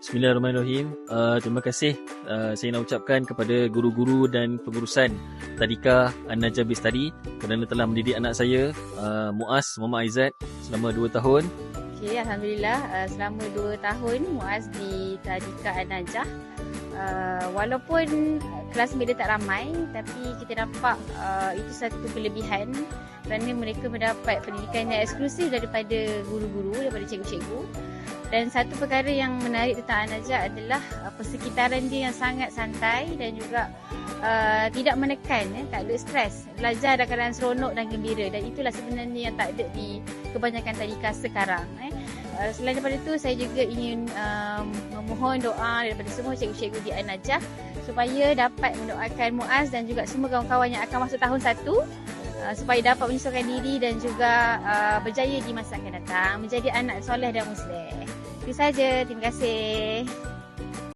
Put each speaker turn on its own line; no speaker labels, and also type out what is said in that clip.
Bismillahirrahmanirrahim. Terima kasih saya nak ucapkan kepada guru-guru dan pengurusan Tadika An-Najah Bistari kerana telah mendidik anak saya, Muaz Muhammad Aizat, selama 2 tahun.
Okay, Alhamdulillah selama 2 tahun Muaz di Tadika An-Najah. Walaupun kelasmate dia tak ramai, tapi kita nampak itu satu kelebihan kerana mereka mendapat pendidikan yang eksklusif daripada guru-guru, daripada cikgu-cikgu. Dan satu perkara yang menarik tentang An-Najah adalah persekitaran dia yang sangat santai dan juga tidak menekan, tak ada stres. Belajar dalam keadaan seronok dan gembira, dan itulah sebenarnya yang tak ada di kebanyakan tadika sekarang. Selain daripada itu, saya juga ingin memohon doa daripada semua cikgu-cikgu di An-Najah supaya dapat mendoakan Muaz dan juga semua kawan-kawan yang akan masuk tahun 1 supaya dapat menyesuaikan diri dan juga berjaya di masa akan datang menjadi anak soleh dan musleh. Itu saja. Terima kasih.